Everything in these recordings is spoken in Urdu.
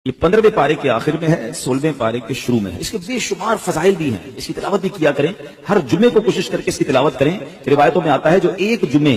یہ 15ویں پارے کے آخر میں ہے، 16ویں پارے کے شروع میں ہے۔ اس کے بے شمار فضائل بھی ہیں، اس کی تلاوت بھی کیا کریں، ہر جمعے کو کوشش کر کے اس کی تلاوت کریں۔ روایتوں میں آتا ہے جو ایک جمعے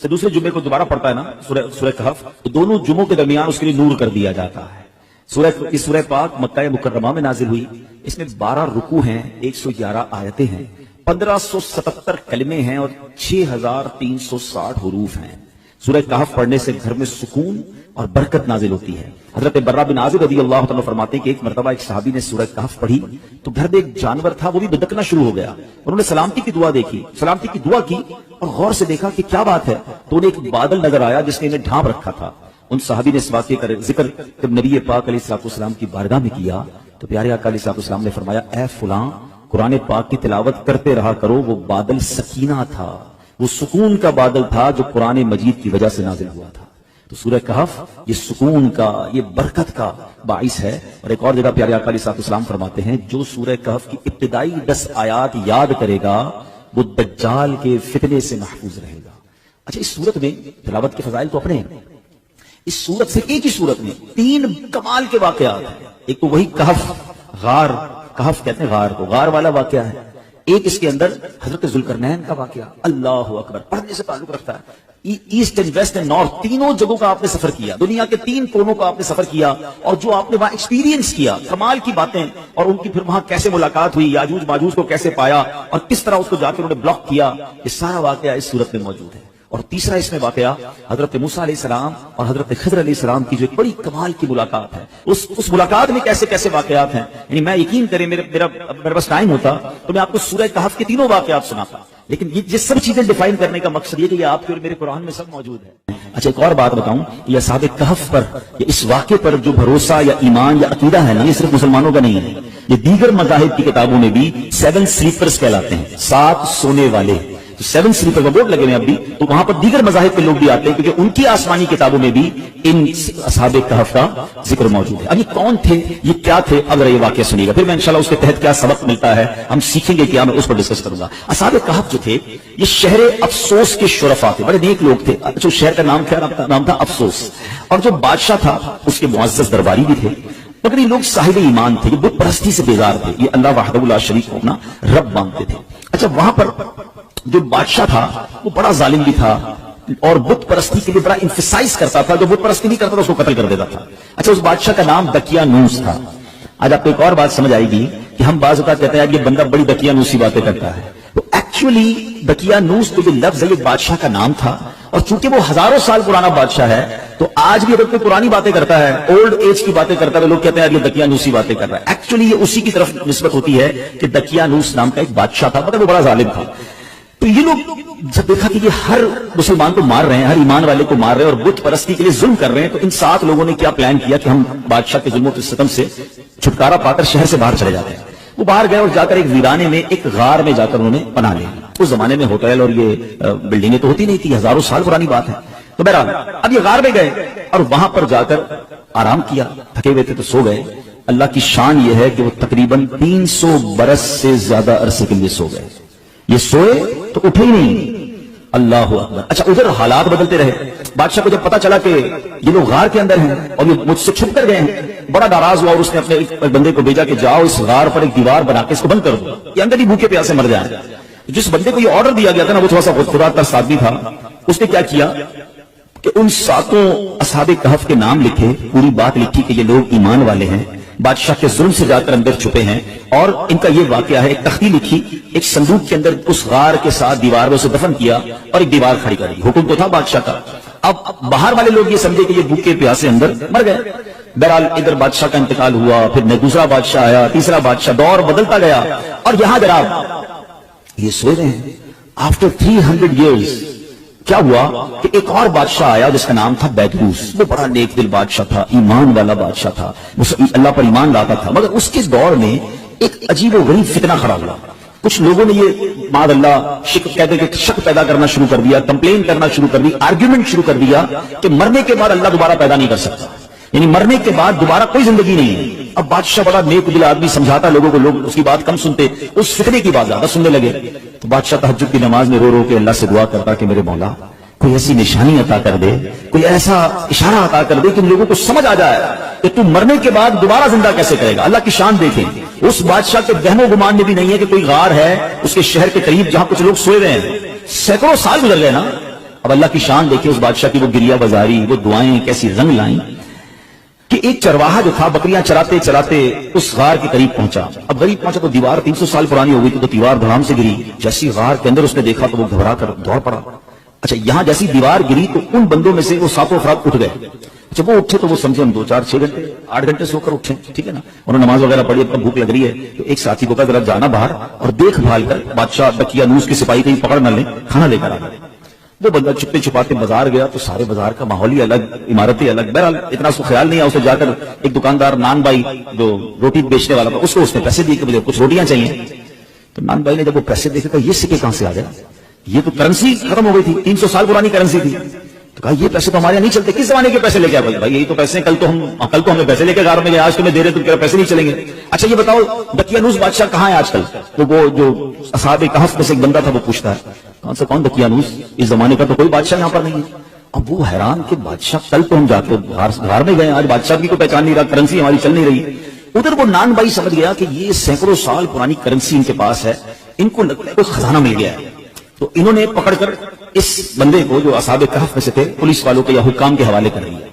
سے دوسرے جمعے کو دوبارہ پڑھتا ہے نا سورہ کہف، تو دونوں جمعوں کے درمیان اس کے لیے نور کر دیا جاتا ہے۔ سورہ پاک مکہ مکرمہ میں نازل ہوئی، اس میں 12 رکوع ہیں، 111 آیتیں ہیں، 1577 کلمے ہیں اور 6360 حروف ہیں۔ سورہ کہف پڑھنے سے گھر میں سکون اور برکت نازل ہوتی ہے۔ حضرت برہ بن عازب رضی اللہ تعالیٰ فرماتے ہیں کہ ایک مرتبہ ایک صحابی نے سورہ کہف پڑھی تو گھر میں ایک جانور تھا، وہ بھی بدکنا شروع ہو گیا۔ انہوں نے سلامتی کی دعا دیکھی، سلامتی کی دعا کی اور غور سے دیکھا کہ کیا بات ہے، تو انہیں ایک بادل نظر آیا جس نے انہیں ڈھانپ رکھا تھا۔ ان صحابی نے اس واقعے کا ذکر جب نبی پاک علیہ الصلوۃ والسلام کی بارگاہ میں کیا تو پیارے آقا علیہ الصلوۃ والسلام نے فرمایا، اے فلاں، قرآن پاک کی تلاوت کرتے رہا کرو، وہ بادل سکینہ تھا، وہ سکون کا بادل تھا جو قرآن مجید کی وجہ سے نازل ہوا تھا۔ تو سورہ کہف یہ سکون کا، یہ برکت کا باعث ہے۔ اور ایک اور جگہ پیارے آقا علیہ السلام فرماتے ہیں، جو سورہ کہف کی ابتدائی 10 آیات یاد کرے گا وہ دجال کے فتنے سے محفوظ رہے گا۔ اچھا، اس صورت میں تلاوت کے فضائل تو اپنے ہیں، اس صورت سے ایک ہی صورت میں 3 کمال کے واقعات ہیں۔ ایک تو وہی کہف، غار، کہف کہتے ہیں غار کو، غار والا واقعہ ہے۔ ایک اس کے اندر حضرت ذوالقرنین کا واقعہ، اللہ اکبر، پڑھنے سے تعلق رکھتا ہے۔ East and west and north, تینوں جگہوں کا آپ نے سفر کیا، دنیا کے 3 کونوں کا آپ نے سفر کیا، اور جو آپ نے وہاں ایکسپیرینس کیا، کمال کی باتیں، اور ان کی پھر وہاں کیسے ملاقات ہوئی، یاجوج ماجوج کو کیسے پایا اور کس طرح اس کو جا کے انہوں نے بلاک کیا، یہ سارا واقعہ اس صورت میں موجود ہے۔ اور تیسرا اس میں واقعہ حضرت موسیٰ علیہ السلام اور حضرت خضر علیہ السلام کی جو ایک بڑی کمال کی ملاقات ہے، اس ملاقات میں کیسے کیسے واقعات ہیں، یعنی میں یقین کریں میرا بس ٹائم ہوتا تو میں آپ کو سورہ کہف کے 3 واقعات سناتا، لیکن یہ سب چیزیں ڈیفائن کرنے کا مقصد یہ کہ یہ آپ کے اور میرے قرآن میں سب موجود ہے۔ اچھا، ایک اور بات بتاؤں، یہ اصحاب کہف پر، یہ اس واقعے پر جو بھروسہ یا ایمان یا عقیدہ ہے نا، یہ صرف مسلمانوں کا نہیں ہے، یہ دیگر مذاہب کی کتابوں میں بھی 7 سلیپرز کہلاتے ہیں، 7 سونے والے۔ 7 سلیپر کا بورڈ لگے ہوئے ابھی، تو وہاں پر دیگر مذاہب کے لوگ بھی آتے ہیں کیونکہ ان کی آسمانی کتابوں میں بھی ان اصحاب کہف کا ذکر موجود ہے۔ اب یہ کون تھے، یہ کیا تھے، اب یہ واقعہ سنیے گا، پھر میں انشاءاللہ اس کے تحت کیا سبق ملتا ہے ہم سیکھیں گے، کیا میں اس پر ڈسکس کروں گا۔ اصحاب کہف جو تھے یہ شہر افسوس کے شرفا تھے، بڑے نیک لوگ تھے۔ جو شہر کا نام تھا افسوس، اور جو بادشاہ تھا اس کے معزز درباری بھی تھے، مگر یہ لوگ صاحب ایمان تھے، یہ بت پرستی سے بیزار تھے، یہ اللہ وحدہ لا شریک کو اپنا رب مانتے تھے۔ اچھا، وہاں پر جو بادشاہ تھا وہ بڑا ظالم بھی تھا اور بت پرستی کے لیے بڑا امفسائز کرتا تھا، جو بت پرستی نہیں کرتا تھا اس کو قتل کر دیتا تھا۔ اچھا، اس بادشاہ کا نام دقیانوس تھا۔ آج آپ کو ایک اور بات سمجھ آئے گی کہ ہم بعض اوقات کہتے ہیں یہ بندہ بڑی دقیانوسی باتیں کرتا ہے، تو ایکچولی دقیانوس تو جو لفظ ہے یہ بادشاہ کا نام تھا، اور چونکہ وہ ہزاروں سال پرانا بادشاہ ہے تو آج بھی اگر کوئی پرانی باتیں کرتا ہے، اولڈ ایج کی باتیں کرتا ہے، لوگ کہتے ہیں یہ دقیانوسی باتیں کر رہا ہے۔ ایکچولی یہ اسی کی طرف نسبت ہوتی ہے کہ دقیانوس نام کا ایک بادشاہ تھا، مگر وہ بڑا ظالم تھا۔ تو یہ لوگ جب دیکھا کہ یہ ہر مسلمان کو مار رہے ہیں، ہر ایمان والے کو مار رہے ہیں اور بت پرستی کے لیے ظلم کر رہے ہیں، تو ان 7 لوگوں نے کیا پلان کیا کہ ہم بادشاہ کے ظلم و ستم سے چھٹکارا پا کر شہر سے باہر چلے جاتے ہیں۔ وہ باہر گئے اور جا کر ایک ویرانے میں، ایک غار میں جا کر انہوں نے پناہ لی۔ اس زمانے میں ہوٹل اور یہ بلڈنگیں تو ہوتی نہیں تھی، ہزاروں سال پرانی بات ہے۔ تو بہرحال اب یہ غار میں گئے اور وہاں پر جا کر آرام کیا، تھکے ہوئے تھے تو سو گئے۔ اللہ کی شان یہ ہے کہ وہ تقریباً 300 برس سے زیادہ عرصے کے لیے سو گئے، یہ سوئے تو اٹھے ہی نہیں۔ اللہ اکبر۔ اچھا، ادھر حالات بدلتے رہے۔ بادشاہ کو جب پتا چلا کہ یہ لوگ غار کے اندر ہیں اور یہ مجھ سے چھپ کر گئے ہیں، بڑا ناراض ہوا اور اس نے اپنے ایک بندے کو بھیجا کہ جاؤ اس غار پر ایک دیوار بنا کے اس کو بند کر دو، یہ اندر ہی بھوکے پیاسے مر جائیں۔ جس بندے کو یہ آرڈر دیا گیا تھا نا وہ تھوڑا سا خدا ترس آدمی تھا، اس نے کیا کیا کہ ان 7 اصحاب کہف کے نام لکھے، پوری بات لکھی کہ یہ لوگ ایمان والے ہیں، بادشاہ کے ظلم سے جا کر اندر چھپے ہیں، اور ان کا یہ واقعہ ہے۔ ایک تختی لکھی، ایک صندوق کے اندر اس غار کے ساتھ دیوار میں اسے دفن کیا اور ایک دیوار کھڑی کر دی۔ حکم تو تھا بادشاہ کا۔ اب باہر والے لوگ یہ سمجھے کہ یہ بھوکے پیاسے اندر مر گئے۔ بہرحال ادھر بادشاہ کا انتقال ہوا، پھر دوسرا بادشاہ آیا، تیسرا بادشاہ، دور بدلتا گیا، اور یہاں جناب یہ سو رہے ہیں۔ آفٹر 300 ایئرز کیا ہوا کہ ایک اور بادشاہ آیا جس کا نام تھا بیدروس۔ وہ بڑا نیک دل بادشاہ تھا، ایمان والا بادشاہ تھا، اللہ پر ایمان لاتا تھا، مگر اس کے دور میں ایک عجیب و غریب فتنہ کھڑا ہوا۔ کچھ لوگوں نے یہ معاذ اللہ شک پیدا کرنا شروع کر دیا، کمپلین کرنا شروع کر دی، آرگیومنٹ شروع کر دیا کہ مرنے کے بعد اللہ دوبارہ پیدا نہیں کر سکتا، یعنی مرنے کے بعد دوبارہ کوئی زندگی نہیں ہے۔ اب بادشاہ بڑا نیک دل آدمی، سمجھاتا لوگوں کو، لوگ اس کی بات کم سنتے، اس فتنے کی بات زیادہ سننے لگے۔ تو بادشاہ تہجد کی نماز میں رو رو کے اللہ سے دعا کرتا کہ میرے مولا کوئی ایسی نشانی عطا کر دے, کوئی ایسا اشارہ عطا کر دے کہ ان لوگوں کو سمجھ آ جائے کہ تم مرنے کے بعد دوبارہ زندہ کیسے کرے گا. اللہ کی شان دیکھیں, اس بادشاہ کے وہم و گمان میں بھی نہیں ہے کہ کوئی غار ہے اس کے شہر کے قریب جہاں کچھ لوگ سوئے ہوئے ہیں. سینکڑوں سال گزر گئے نا. اب اللہ کی شان دیکھیں اس بادشاہ کی, وہ گریہ بازاری, وہ دعائیں کیسی رنگ لائیں کہ ایک چرواہا جو تھا بکریاں چراتے چراتے اس غار کے قریب پہنچا. اب قریب پہنچا تو دیوار 300 سال پرانی ہو گئی تو دیوار دھڑام سے گری. جیسی غار کے اندر اس نے دیکھا تو وہ گھبرا کر دوڑ پڑا. اچھا یہاں جیسی دیوار گری تو ان بندوں میں سے وہ 7 افراد اٹھ گئے. اچھا وہ اٹھے تو وہ سمجھے ہم 2 4 6 گھنٹے 8 گھنٹے سو کر اٹھے, ٹھیک ہے نا. انہوں نے نماز وغیرہ پڑھی, اب بھوک لگ رہی ہے تو ایک ساتھی کو کہا ذرا جانا باہر اور دیکھ بھال کر بادشاہ دقیانوس کے سپاہی کہیں پکڑ نہ لیں, کھانا لے کر آ گئے. وہ بندہ چھپتے چھپاتے بازار گیا تو سارے بازار کا ماحول ہی الگ, عمارتیں الگ. بہرحال اتنا اس کو خیال نہیں آیا. اسے جا کر ایک دکاندار نان بھائی جو روٹی بیچنے والا تھا اس نے پیسے دیے کہ مجھے کچھ روٹیاں چاہیے. تو نان بھائی نے جب وہ پیسے دیکھے تو یہ سکے کہاں سے آ گیا, یہ تو کرنسی ختم ہو گئی تھی, 300 سال پرانی کرنسی تھی. تو کہا یہ پیسے تو ہمارے یہاں نہیں چلتے, کس زمانے کے پیسے لے کے آئے بھائی؟ یہی تو پیسے کل تو ہمیں پیسے لے کے غار میں گئے, آج تمہیں دے رہے تم کہہ رہے پیسے نہیں چلیں گے. اچھا یہ بتاؤ دقیانوس بادشاہ کہاں ہے آج کل؟ تو وہ جو اصحاب کہف میں سے ایک بندہ تھا وہ پوچھتا ہے کون دقیانوس, اس زمانے کا تو کوئی بادشاہ یہاں پر نہیں ہے. اب وہ حیران کہ بادشاہ کل تو ہم جا کے غار میں گئے, آج بادشاہ کی کوئی پہچان نہیں رہا, کرنسی ہماری چل نہیں رہی. ادھر وہ نان بھائی سمجھ گیا کہ یہ سینکڑوں سال پرانی کرنسی ان کے پاس ہے, ان کو لگتا ہے کوئی خزانہ مل گیا ہے. تو انہوں نے پکڑ کر اس بندے کو جو اصحاب کہف میں سے تھے پولیس والوں کے یا حکام کے حوالے کر دیا.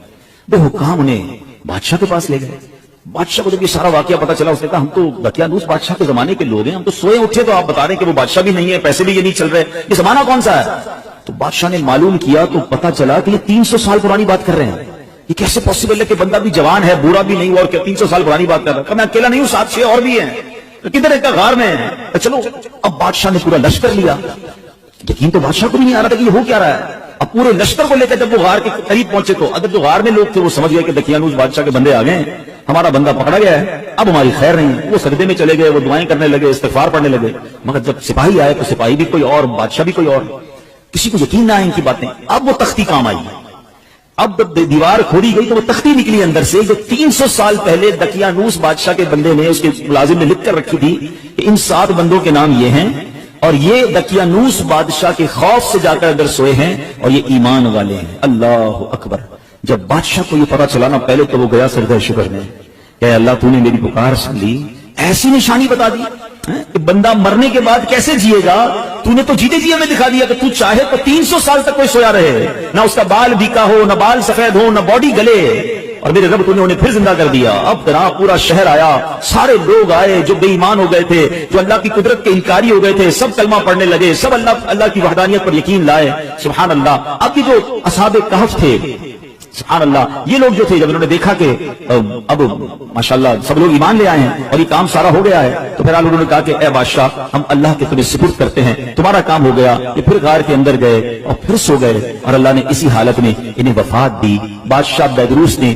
وہ حکام انہیں بادشاہ کے پاس لے گئے. بادشاہ کو جب یہ سارا واقعہ پتا چلا اس نے کہا ہم تو دقیانوس بادشاہ کے زمانے کے لوگ ہیں, ہم تو سوئے اٹھے تو آپ بتا رہے ہیں کہ وہ بادشاہ بھی نہیں ہے, پیسے بھی یہ نہیں چل رہے, یہ زمانہ کون سا ہے؟ تو بادشاہ نے معلوم کیا تو پتا چلا کہ یہ 300 سال پرانی بات کر رہے ہیں. یہ کیسے پاسبل ہے کہ بندہ بھی جوان ہے, بوڑھا بھی نہیں, اور 300 سال پرانی بات کر رہا ہے. میں اکیلا نہیں ہوں, 7 6 اور بھی ہیں. کدھر ایک غار میں ہے. چلو اب بادشاہ نے پورا لشکر لیا. یقین تو بادشاہ کو بھی نہیں آ رہا تھا کہ یہ ہو کیا رہا ہے. اب پورے لشکر کو لے کر جب وہ غار کے قریب پہنچے تو اگر جو غار میں لوگ تھے وہ سمجھ گئے کہ دقیانوس بادشاہ کے بندے آ گئے, ہمارا بندہ پکڑا گیا ہے, اب ہماری خیر نہیں. وہ سجدے میں چلے گئے, وہ دعائیں کرنے لگے, استغفار پڑھنے لگے. مگر جب سپاہی آئے تو سپاہی بھی کوئی اور, بادشاہ بھی کوئی اور. کسی کو یقین نہ آئے ان کی باتیں. اب وہ تختی کام آئی. اب جب دیوار کھولی گئی تو وہ تختی نکلی اندر سے جو 300 سال پہلے دقیانوس بادشاہ کے بندے نے, اس کے ملازم نے لکھ کر رکھی تھی کہ ان 7 بندوں کے نام یہ ہیں اور یہ دقیانوس بادشاہ کے خوف سے جا کر اندر سوئے ہیں اور یہ ایمان والے ہیں. اللہ اکبر. جب بادشاہ کو یہ پتا چلا نا, پہلے تو وہ گیا سجدہ شکر میں کہ اللہ تو نے میری پکار سن لی, ایسی نشانی بتا دی کہ بندہ مرنے کے بعد کیسے جیے گا. تو نے تو جیتے جی ہمیں دکھا دیا کہ تو چاہے تو 300 سال تک کوئی سویا رہے, نہ اس کا بال بھیکا ہو, نہ بال سفید ہو, نہ باڈی گلے, اور میرے رب تو نے انہیں پھر زندہ کر دیا. اب ترا پورا شہر آیا, سارے لوگ آئے جو بے ایمان ہو گئے تھے, جو اللہ کی قدرت کے انکاری ہو گئے تھے, سب کلمہ پڑھنے لگے, سب اللہ کی وحدانیت پر یقین لائے. سبحان اللہ. اب یہ جو اصحاب کہف تھے, سبحان اللہ, یہ لوگ جو تھے جب انہوں نے دیکھا کہ اب ماشاءاللہ سب لوگ ایمان لے آئے ہیں اور یہ کام سارا ہو گیا ہے, تو پھر انہوں نے کہا کہ اے بادشاہ ہم اللہ کے تمہیں سپرد کرتے ہیں, تمہارا کام ہو گیا. یہ پھر غار کے اندر گئے اور پھر سو گئے اور اللہ نے اسی حالت میں انہیں وفات دی. بادشاہ بیدروس نے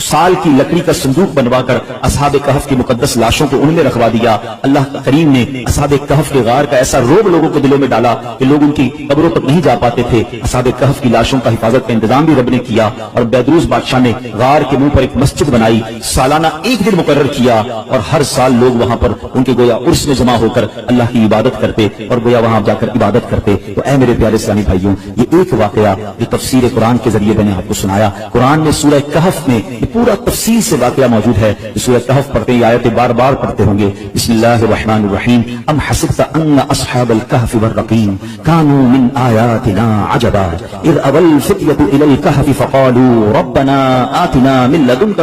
سال کی لکڑی کا صندوق بنوا کر اصحاب کہف کی مقدس لاشوں کو ان میں رکھوا دیا. اللہ کریم نے اصحاب کہف کے غار کا ایسا روب لوگوں کو دلوں میں ڈالا کہ لوگ ان کی قبروں تک نہیں جا پاتے تھے. اصحاب کہف کی لاشوں کا حفاظت کا انتظام بھی رب نے کیا اور بیدروس بادشاہ نے غار کے منہ پر ایک مسجد بنائی, سالانہ 1 دن مقرر کیا اور ہر سال لوگ وہاں پر ان کے گویا عرس میں جمع ہو کر اللہ کی عبادت کرتے اور گویا وہاں جا کر عبادت کرتے. تو اے میرے پیارے اسلامی بھائیوں, یہ ایک واقعہ جو تفسیر قرآن کے ذریعے میں نے آپ کو سنایا. قرآن میں سورہ کہف میں پورا تفصیل سے واقعہ موجود ہے. سورہ کہف پڑھتے ہیں, آیتیں بار بار پڑھتے ہوں گے. بسم اللہ الرحمن الرحیم. ام حسبت ان اصحاب الكهف والرقیم كانوا من آیاتنا عجبا اذ اوى الفتية الى الكهف فقالوا ربنا آتنا من لدنك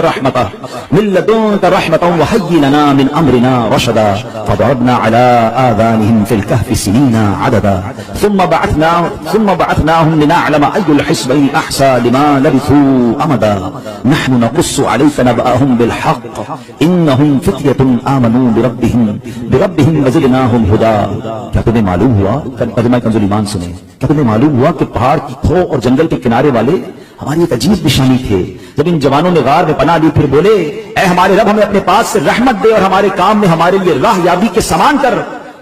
رحمة وهيئ لنا من امرنا رشدا فضربنا على آذانهم في الكهف سنين عددا ثم بعثناهم لنعلم اي الحزبين احصى لما لبثوا امدا نحن نقص عليك نبأهم بالحق انهم فتية آمنوا بربهم وزدناهم هدى. کیا تمہیں معلوم ہوا, ترجمہ کنز ایمان سنیں, کیا تمہیں معلوم ہوا کہ پہاڑ کی کھو اور جنگل کے کنارے والے ہماری ایک عجیب نشانی تھے. جب ان جوانوں نے غار میں پناہ لی پھر بولے اے ہمارے رب ہمیں اپنے پاس سے رحمت دے اور ہمارے کام میں ہمارے لیے راہ یابی کے سامان کر.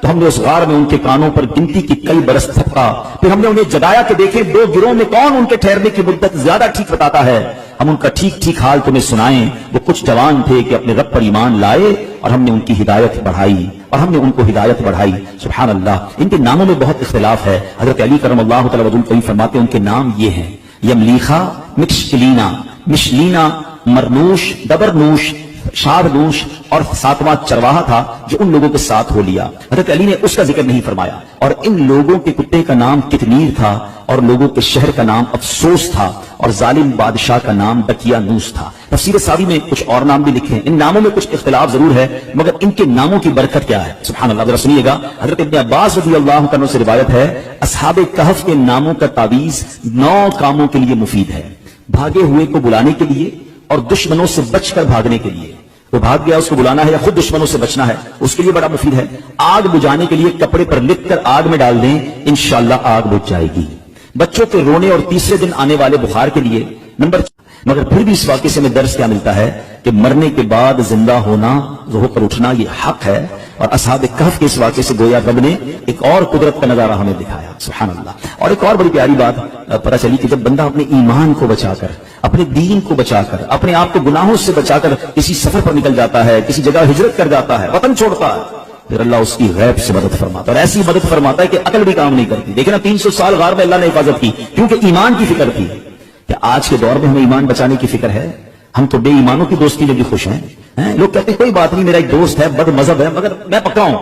تو ہم نے اس غار میں ان کے کانوں پر گنتی کی کئی برس تھپکا. پھر ہم نے انہیں جگایا کہ دیکھیں 2 گروہوں میں کون ان کے ٹھہرنے کی مدت زیادہ ٹھیک بتاتا ہے. ہم ان کا ٹھیک حال تمہیں سنائیں. وہ کچھ جوان تھے کہ اپنے رب پر ایمان لائے اور ہم نے ان کی ہدایت بڑھائی اور اور ہم نے ان کو ہدایت بڑھائی. سبحان اللہ. ان کے ناموں میں بہت اختلاف ہے. حضرت علی کرم اللہ تعالی وجہ کہیں فرماتے ہیں ان کے نام یہ ہیں: یملیخا، مکشلینا، مشلینا، مرنوش، دبرنوش، شابنوش، اور ساتواں چرواہا تھا جو ان لوگوں کے ساتھ ہو لیا. حضرت علی نے اس کا ذکر نہیں فرمایا. اور ان لوگوں کے کتے کا نام کتنیر تھا، اور لوگوں کے شہر کا نام افسوس تھا، اور ظالم بادشاہ کا نام دقیانوس تھا. تفسیر ساوی میں کچھ اور نام بھی لکھے ہیں. ان ناموں میں کچھ اختلاف ضرور ہے، مگر ان کے ناموں کی برکت کیا ہے. سبحان اللہ. ذرا سنیے گا. حضرت ابن عباس رضی اللہ عنہ سے روایت ہے اصحاب کہف کے ناموں کا تعویذ 9 کاموں کے لیے مفید ہے: بھاگے ہوئے کو بلانے کے لیے، اور دشمنوں سے بچ کر بھاگنے کے لیے. وہ بھاگ گیا اس کو بلانا ہے یا خود دشمنوں سے بچنا ہے، اس کے لیے بڑا مفید ہے. آگ بجھانے کے لیے کپڑے پر لکھ کر آگ میں ڈال دیں، انشاءاللہ آگ بجھ جائے گی. بچوں کے رونے اور تیسرے دن آنے والے بخار کے لیے. مگر پھر بھی اس واقعے سے ہمیں درس کیا ملتا ہے کہ مرنے کے بعد زندہ ہونا، ظہور پر اٹھنا، یہ حق ہے. اور اصحاب کہف کے اس واقعے سے گویا رب نے ایک اور قدرت کا نظارہ ہمیں دکھایا. سبحان اللہ. اور ایک اور بڑی پیاری بات پتہ چلی کہ جب بندہ اپنے ایمان کو بچا کر، اپنے دین کو بچا کر، اپنے آپ کو گناہوں سے بچا کر کسی سفر پر نکل جاتا ہے، کسی جگہ ہجرت کر جاتا ہے، وطن چھوڑتا ہے، پھر اللہ اس کی غیب سے مدد فرماتا ہے. اور ایسی مدد فرماتا ہے کہ عقل بھی کام نہیں کرتی. دیکھنا 300 سال غار میں اللہ نے حفاظت کی، کیونکہ ایمان کی فکر تھی. کہ آج کے دور میں ہمیں ایمان بچانے کی فکر ہے؟ ہم تو بے ایمانوں کی دوستی میں بھی خوش ہیں. لوگ کہتے ہیں کوئی بات نہیں، میرا ایک دوست ہے، بد مذہب ہے، مگر میں پکا ہوں،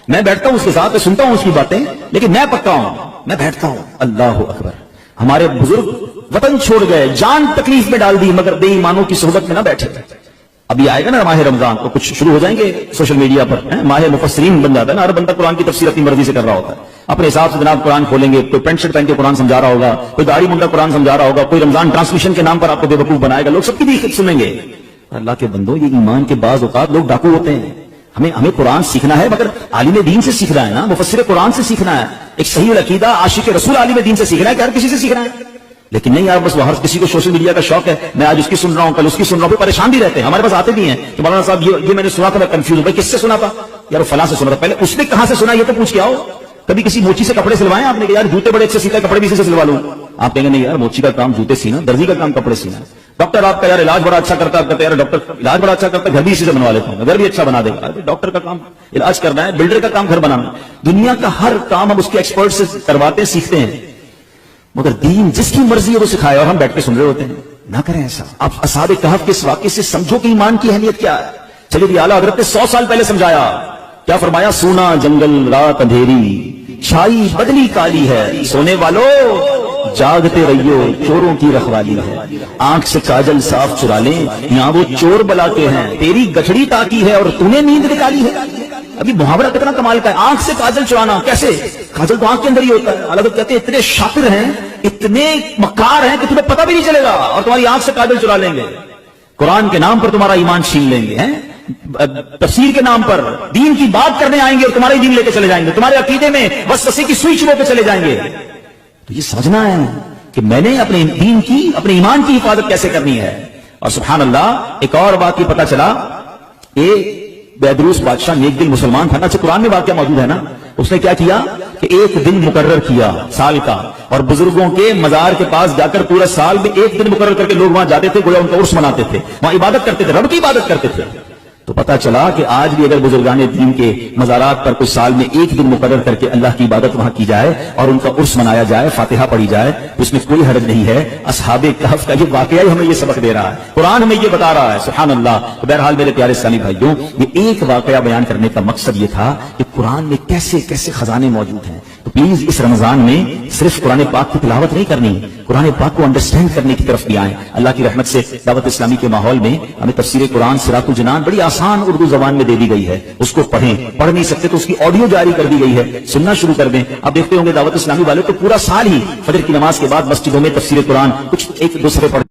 میں بیٹھتا ہوں اس کے ساتھ، میں سنتا ہوں اس کی باتیں، لیکن میں پکا ہوں، میں بیٹھتا ہوں. اللہ اکبر. ہمارے بزرگ وطن چھوڑ گئے، جان تکلیف میں ڈال دی، مگر بے ایمانوں کی صحبت میں نہ بیٹھے. ابھی آئے گا نا ماہ رمضان، تو کچھ شروع ہو جائیں گے سوشل میڈیا پر، ماہ مفسرین بن جاتا ہے نا. ہر بندہ قرآن کی تفسیر اپنی مرضی سے کر رہا ہوتا ہے، اپنے حساب سے جناب قرآن کھولیں گے. کوئی پینٹ شرٹ پہن کے قرآن سمجھا رہا ہوگا، کوئی داڑھی منڈا قرآن سمجھا رہا ہوگا، کوئی رمضان ٹرانسمیشن کے نام پر آپ کو بے وقوف بنائے گا. لوگ سب کی بھی سنیں گے. اللہ کے بندو، یہ ایمان کے بعض اوقات لوگ ڈاکو ہوتے ہیں. ہمیں قرآن سیکھنا ہے، مگر عالم دین سے سیکھنا ہے نا، مفسر قرآن سے سیکھنا ہے. ایک صحیح العقیدہ عاشق رسول عالم دین سے سیکھنا ہے، کہ ہر کسی سے سیکھنا ہے. لیکن نہیں یار، بس وہ ہر کسی کو سوشل میڈیا کا شوق ہے، میں آج اس کی سن رہا ہوں، کل اس کی سن رہا ہوں. پریشان بھی رہتے ہیں. ہمارے پاس آتے بھی ہیں کہ مولانا صاحب یہ میں نے سنا تھا، میں کنفیوز ہوں. بھائی کس سے سنا تھا؟ یار فلاں سے سنا تھا. پہلے اس نے کہاں سے سنا یہ تو پوچھ کے آؤ. کبھی کسی موچی سے کپڑے سلوائے آپ نے کہ یار جوتے بڑے اچھے سیتا ہے، کپڑے بھی اسی سے سلوا لوں؟ آپ کہیں گے نہیں یار، موچی کا کام جوتے سینا، درزی کا کام کپڑے سینا. ڈاکٹر آپ کا یار علاج بڑا اچھا کرتا ہے، یار ڈاکٹر علاج بڑا اچھا کرتا ہے، گھر بھی اسی سے بنوا لیتا ہوں، گھر بھی اچھا بنا دے گا. ڈاکٹر کا کام علاج کرنا ہے، بلڈر کا کام گھر بنانا. دنیا کا ہر کام ہم اس کے ایکسپرٹ سے کرواتے ہیں، سیکھتے ہیں. مگر دین جس کی مرضی ہے وہ سکھائے، اور ہم بیٹھ کے سن رہے ہوتے ہیں. نہ کریں ایسا. آپ اصحاب کہف کے اس واقعے سے سمجھو کہ ایمان کی اہمیت کیا ہے. چلیے بھی اعلیٰ حضرت نے 100 سال پہلے سمجھایا. کیا فرمایا؟ سونا جنگل رات اندھیری، چھائی بدلی کالی ہے، سونے والوں جاگتے رہیو، چوروں کی رکھوالی ہے. آنکھ سے کاجل صاف چرا لیں، یہاں وہ چور بلاتے ہیں، تیری گٹھڑی تاکی ہے اور تو نے نیند نکالی ہے. ابھی محاورہ کتنا کمال کا ہے. آنکھ سے کاجل چرانا کیسے؟ کاجل تو آنکھ کے اندر ہی ہوتا ہے. اللہ کہتے ہیں اتنے شاطر ہیں، اتنے مکار ہیں کہ تمہیں پتہ بھی نہیں چلے گا، اور تمہاری آنکھ سے کاجل چرا لیں گے. قرآن کے نام پر تمہارا ایمان چھین لیں گے، تفسیر کے نام پر دین کی بات کرنے آئیں گے اور تمہارے دین لے کے چلے جائیں گے، تمہارے عقیدے میں وسوسے کی سوئی چلو کے چلے جائیں گے. تو یہ سمجھنا ہے کہ میں نے اپنے دین کی، اپنے ایمان کی حفاظت کیسے کرنی ہے. اور سبحان اللہ، ایک اور بات کی پتہ چلا. ایک بیدروس بادشاہ نیک دل مسلمان تھا نا. اچھا قرآن میں واقعہ موجود ہے نا. اس نے کیا کیا کہ ایک دن مقرر کیا سال کا، اور بزرگوں کے مزار کے پاس جا کر پورا سال میں ایک دن مقرر کر کے لوگ وہاں جاتے تھے، گویا ان کا عرس مناتے تھے، وہاں عبادت کرتے تھے، رب کی عبادت کرتے تھے. تو پتا چلا کہ آج بھی اگر بزرگان دین کے مزارات پر کوئی سال میں ایک دن مقرر کر کے اللہ کی عبادت وہاں کی جائے اور ان کا عرس منایا جائے، فاتحہ پڑھی جائے، تو اس میں کوئی حرج نہیں ہے. اصحاب کہف کا یہ واقعہ ہی ہمیں یہ سبق دے رہا ہے، قرآن ہمیں یہ بتا رہا ہے. سبحان اللہ. تو بہرحال میرے پیارے اسلامی بھائیوں، یہ ایک واقعہ بیان کرنے کا مقصد یہ تھا کہ قرآن میں کیسے کیسے خزانے موجود ہیں. تو پلیز اس رمضان میں صرف قرآن پاک کی تلاوت نہیں کرنی، قرآن پاک کو انڈرسٹینڈ کرنے کی طرف بھی آئیں. اللہ کی رحمت سے دعوت اسلامی کے ماحول میں ہمیں تفسیر قرآن صراط الجنان بڑی آسان اردو زبان میں دے دی گئی ہے. اس کو پڑھیں، پڑھ نہیں سکتے تو اس کی آڈیو جاری کر دی گئی ہے، سننا شروع کر دیں. آپ دیکھتے ہوں گے دعوت اسلامی والے تو پورا سال ہی فجر کی نماز کے بعد مسجدوں میں تفسیر قرآن کچھ ایک دوسرے پڑھ